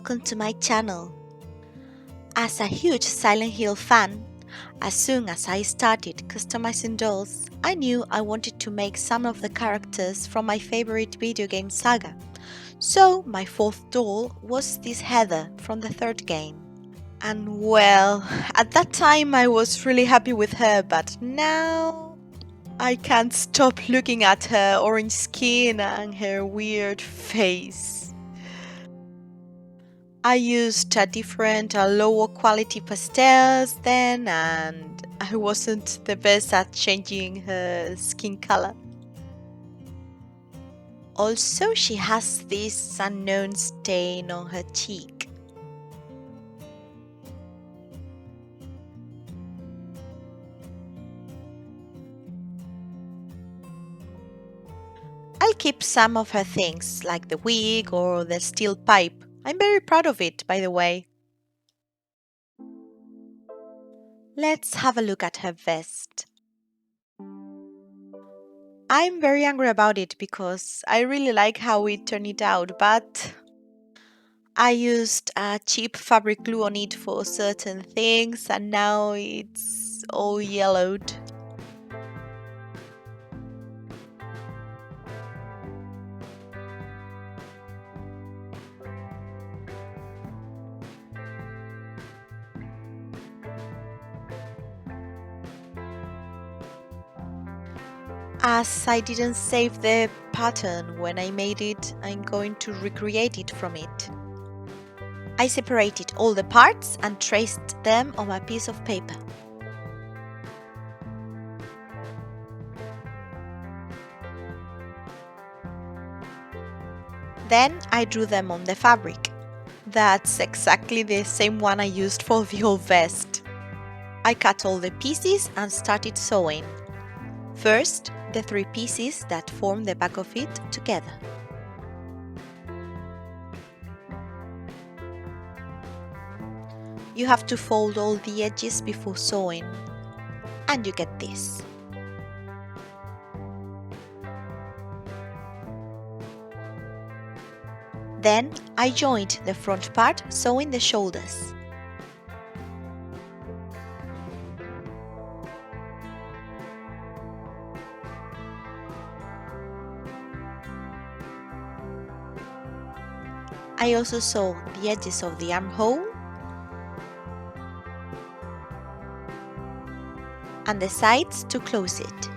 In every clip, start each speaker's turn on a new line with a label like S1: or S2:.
S1: welcome to my channel. As a huge Silent Hill fan, as soon as I started customizing dolls, I knew I wanted to make some of the characters from my favorite video game Saga. So my fourth doll was this Heather from the third game. And well, at that time I was really happy with her, but now I can't stop looking at her orange skin and her weird face. I used a different lower quality pastels then, and I wasn't the best at changing her skin color. Also, she has this unknown stain on her cheek. I'll keep some of her things, like the wig or the steel pipe. I'm very proud of it, by the way. Let's have a look at her vest. I'm very angry about it because I really like how it turned it out, but I used a cheap fabric glue on it for certain things and now it's all yellowed. As I didn't save the pattern when I made it, I'm going to recreate it from it. I separated all the parts and traced them on a piece of paper. Then I drew them on the fabric. That's exactly the same one I used for the whole vest. I cut all the pieces and started sewing. First, the 3 pieces that form the back of it together. You have to fold all the edges before sewing, and you get this. Then I joined the front part, sewing the shoulders. I also sew the edges of the armhole and the sides to close it.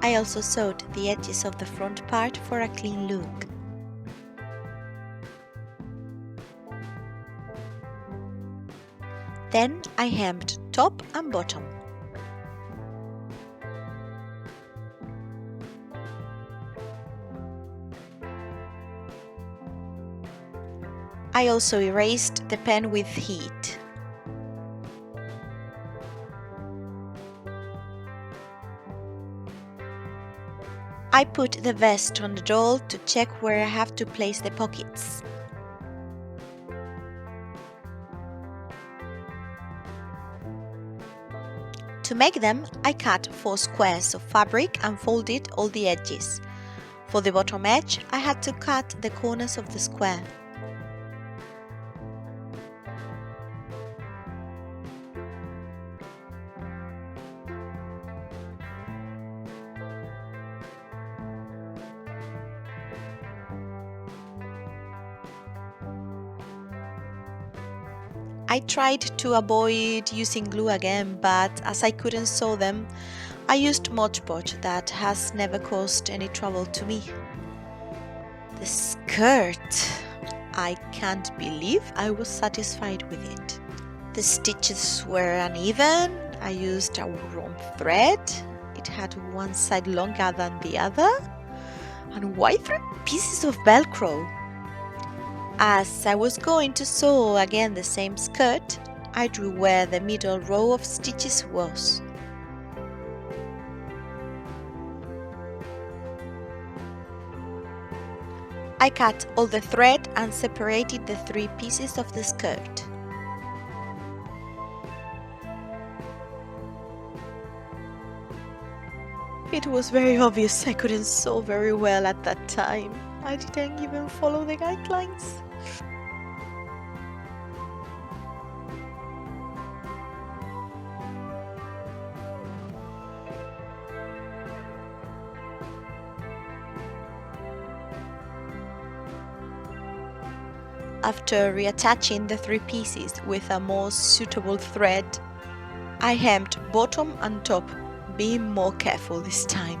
S1: I also sewed the edges of the front part for a clean look. Then I hemmed top and bottom. I also erased the pen with heat. I put the vest on the doll to check where I have to place the pockets. To make them, I cut 4 squares of fabric and folded all the edges. For the bottom edge, I had to cut the corners of the square. I tried to avoid using glue again, but as I couldn't sew them, I used Podge that has never caused any trouble to me. The skirt! I can't believe I was satisfied with it. The stitches were uneven, I used a wrong thread, it had one side longer than the other, and why 3 pieces of Velcro? As I was going to sew again the same skirt, I drew where the middle row of stitches was. I I cut all the thread and separated the 3 pieces of the skirt. It was very obvious I couldn't sew very well at that time. I didn't even follow the guidelines. After reattaching the 3 pieces with a more suitable thread, I hemmed bottom and top, being more careful this time.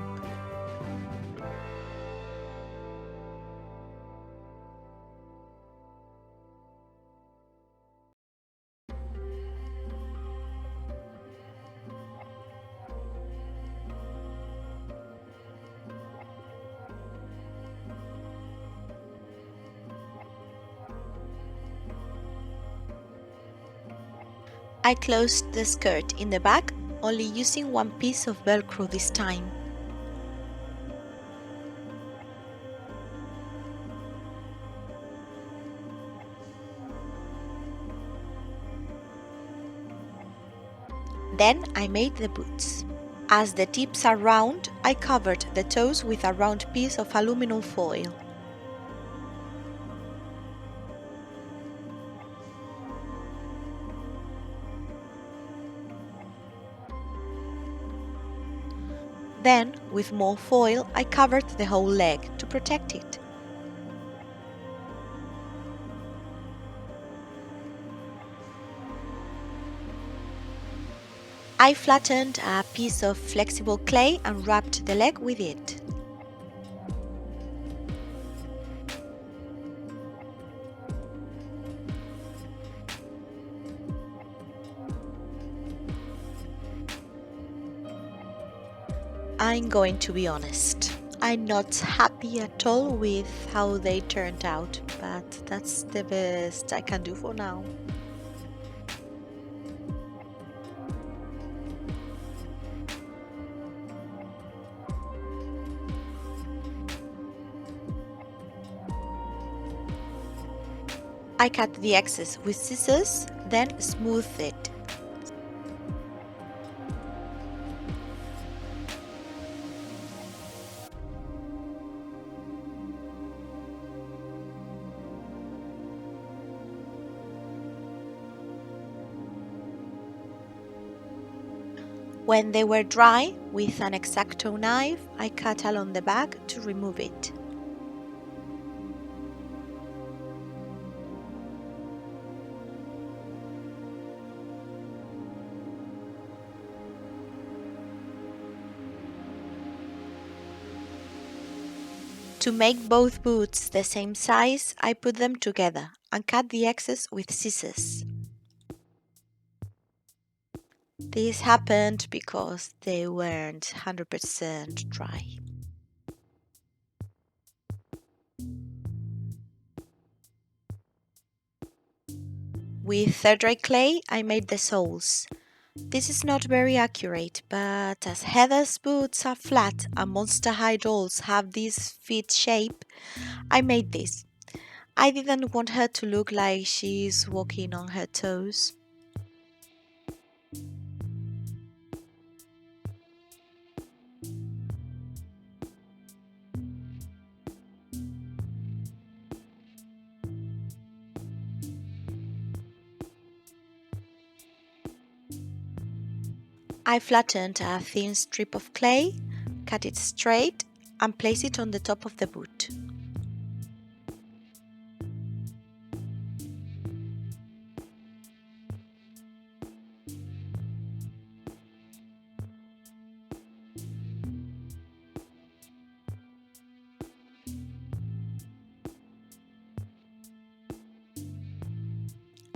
S1: I closed the skirt in the back, only using 1 piece of Velcro this time. Then I made the boots. As the tips are round, I covered the toes with a round piece of aluminum foil. Then, with more foil, I covered the whole leg to protect it. I flattened a piece of flexible clay and wrapped the leg with it. I'm going to be honest. I'm not happy at all with how they turned out, but that's the best I can do for now. I cut the excess with scissors, then smoothed it. When they were dry, with an X-Acto knife, I cut along the back to remove it. To make both boots the same size, I put them together and cut the excess with scissors. This happened because they weren't 100% dry. With third-dry clay, I made the soles. This is not very accurate, but as Heather's boots are flat and Monster High dolls have this feet shape, I made this. I didn't want her to look like she's walking on her toes. I flattened a thin strip of clay, cut it straight, and placed it on the top of the boot.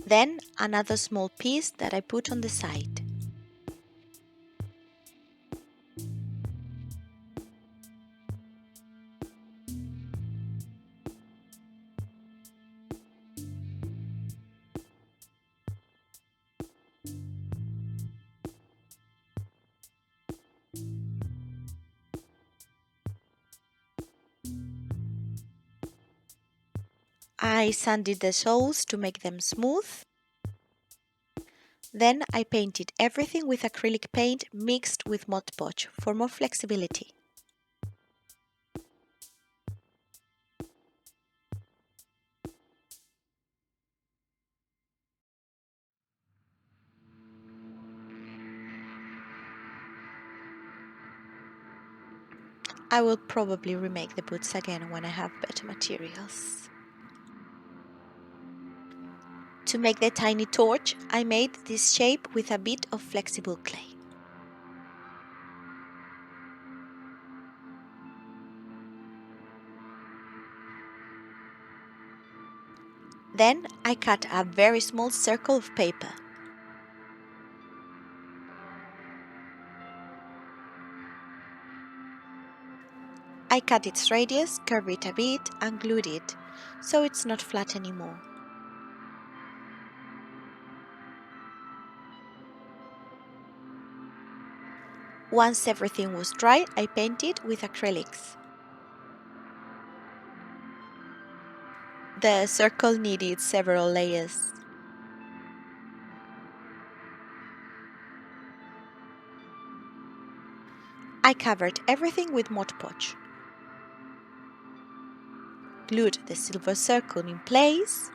S1: Then another small piece that I put on the side. I sanded the soles to make them smooth. Then I painted everything with acrylic paint mixed with Mod Podge for more flexibility. I will probably remake the boots again when I have better materials. To make the tiny torch, I made this shape with a bit of flexible clay. Then I cut a very small circle of paper. I cut its radius, curved it a bit and glued it, so it's not flat anymore. Once everything was dry, I painted with acrylics. The circle needed several layers. I covered everything with Mod Podge, glued the silver circle in place,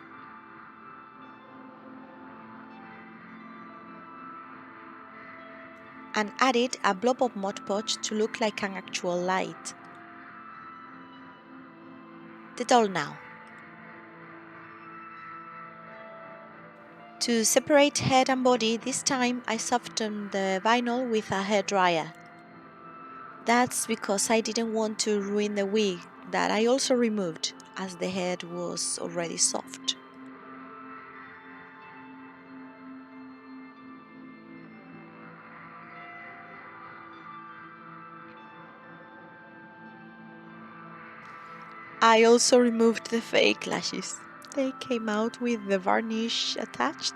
S1: and added a blob of Mod Podge to look like an actual light. The doll now. To separate head and body, this time I softened the vinyl with a hairdryer. That's because I didn't want to ruin the wig that I also removed, as the head was already soft. I also removed the fake lashes. They came out with the varnish attached.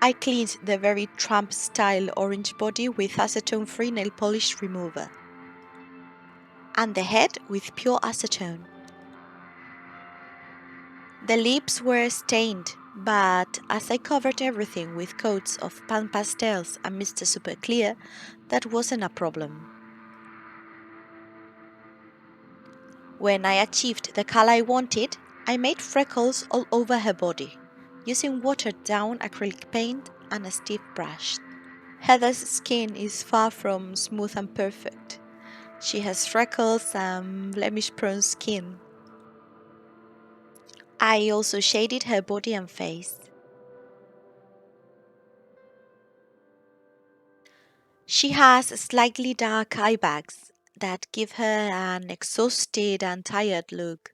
S1: I cleaned the very Trump-style orange body with acetone-free nail polish remover, and the head with pure acetone. The lips were stained, but as I covered everything with coats of PanPastels and Mr. Super Clear, that wasn't a problem. When I achieved the color I wanted, I made freckles all over her body, using watered-down acrylic paint and a stiff brush. Heather's skin is far from smooth and perfect. She has freckles and blemish-prone skin. I also shaded her body and face. She has slightly dark eye bags that give her an exhausted and tired look.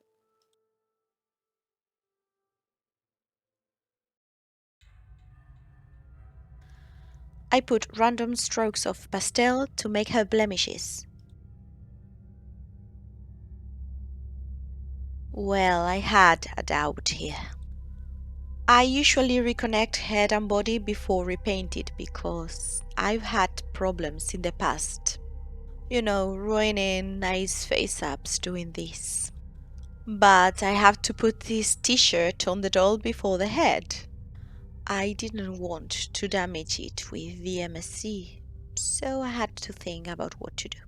S1: I put random strokes of pastel to make her blemishes. Well, I had a doubt here. I usually reconnect head and body before repaint it because I've had problems in the past. You know, ruining nice face-ups doing this. But I have to put this t-shirt on the doll before the head. I didn't want to damage it with the MSC, so I had to think about what to do.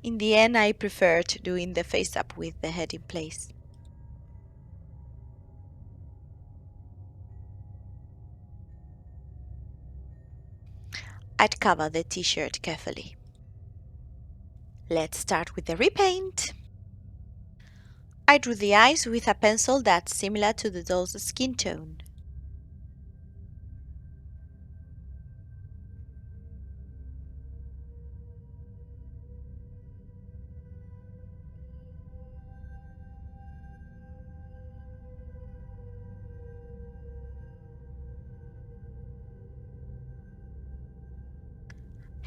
S1: In the end, I preferred doing the face-up with the head in place. I'd cover the t-shirt carefully. Let's start with the repaint. I drew the eyes with a pencil that's similar to the doll's skin tone.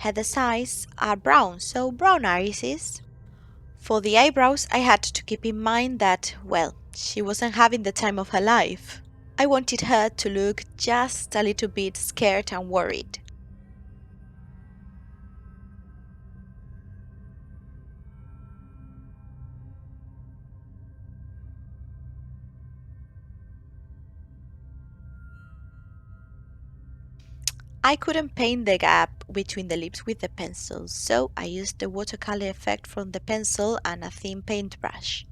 S1: Heather's eyes are brown, so brown irises. For the eyebrows, I had to keep in mind that, well, she wasn't having the time of her life. I wanted her to look just a little bit scared and worried. I couldn't paint the gap between the lips with the pencil, so I used the watercolor effect from the pencil and a thin paintbrush.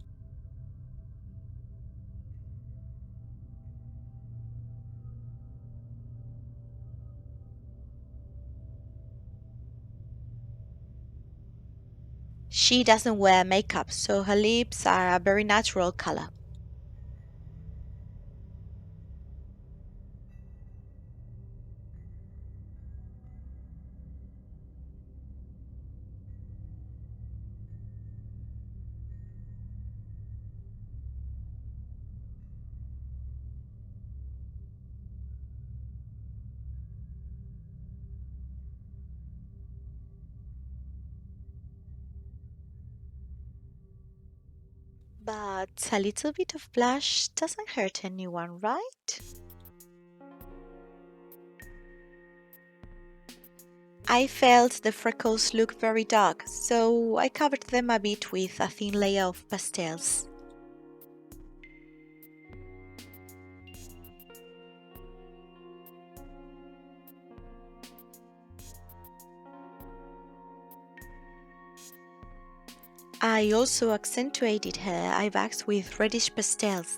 S1: She doesn't wear makeup, so her lips are a very natural color. But a little bit of blush doesn't hurt anyone, right? I felt the freckles look very dark, so I covered them a bit with a thin layer of pastels. I also accentuated her eye bags with reddish pastels.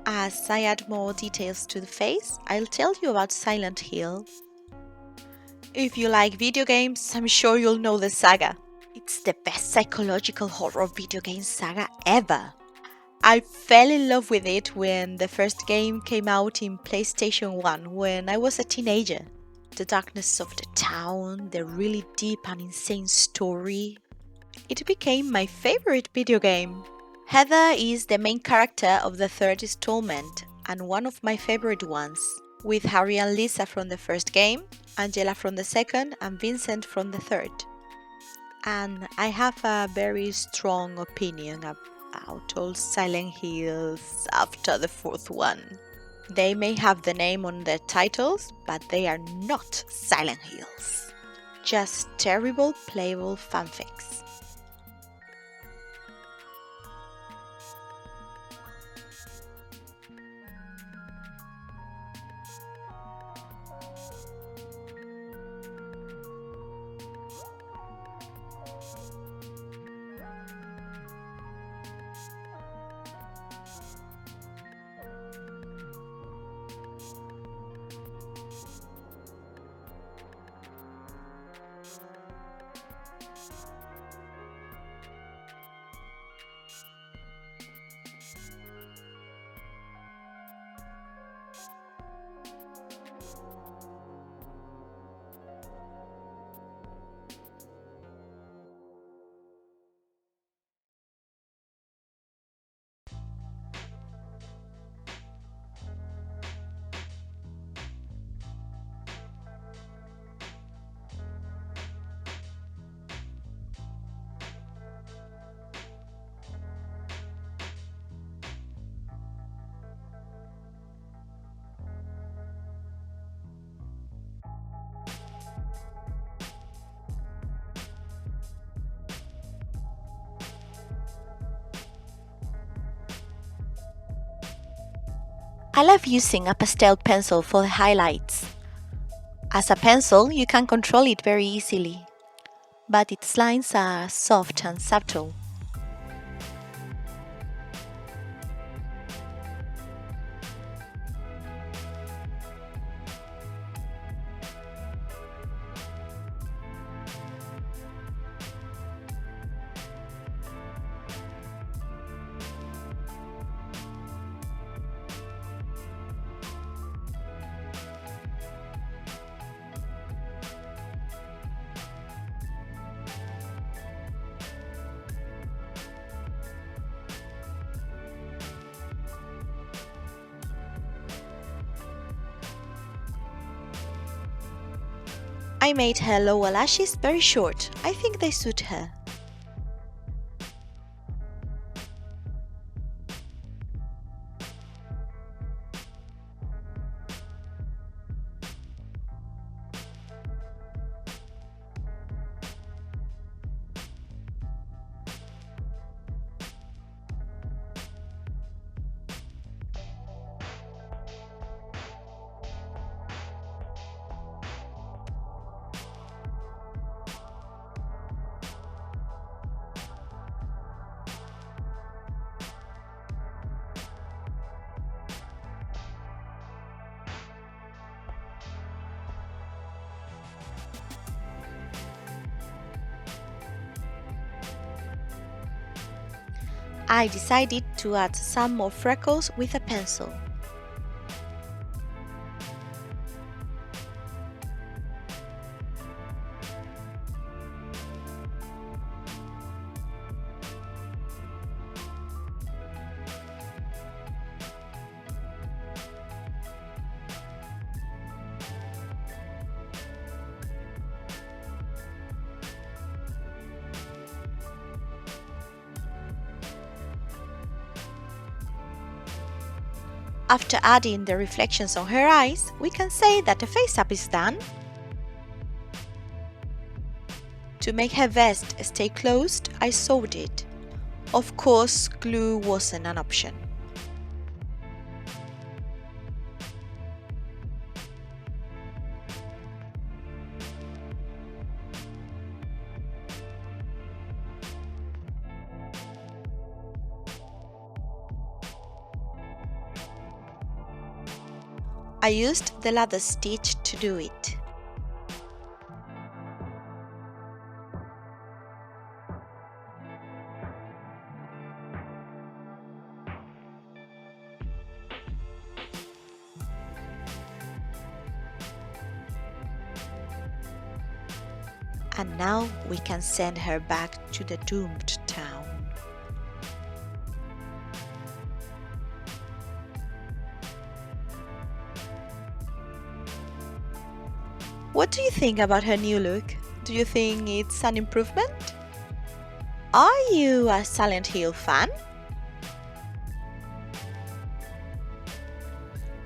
S1: As I add more details to the face, I'll tell you about Silent Hill. If you like video games, I'm sure you'll know the saga. It's the best psychological horror video game saga ever. I fell in love with it when the first game came out in PlayStation 1 when I was a teenager. The darkness of the town, the really deep and insane story. It became my favorite video game. Heather is the main character of the third installment and one of my favorite ones, with Harry and Lisa from the first game, Angela from the second, and Vincent from the third. And I have a very strong opinion about all Silent Hills after the fourth one. They may have the name on their titles, but they are not Silent Hills. Just terrible playable fanfics. I love using a pastel pencil for the highlights. As a pencil, you can control it very easily, but its lines are soft and subtle. I made her lower lashes very short. I think they suit her. I decided to add some more freckles with a pencil. After adding the reflections on her eyes, we can say that the face-up is done. To make her vest stay closed, I sewed it. Of course, glue wasn't an option. I used the ladder stitch to do it. And now we can send her back to the doomed town. What do you think about her new look? Do you think it's an improvement? Are you a Silent Hill fan?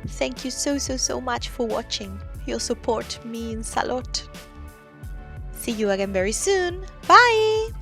S1: Thank you so much for watching. Your support means a lot. See you again very soon. Bye!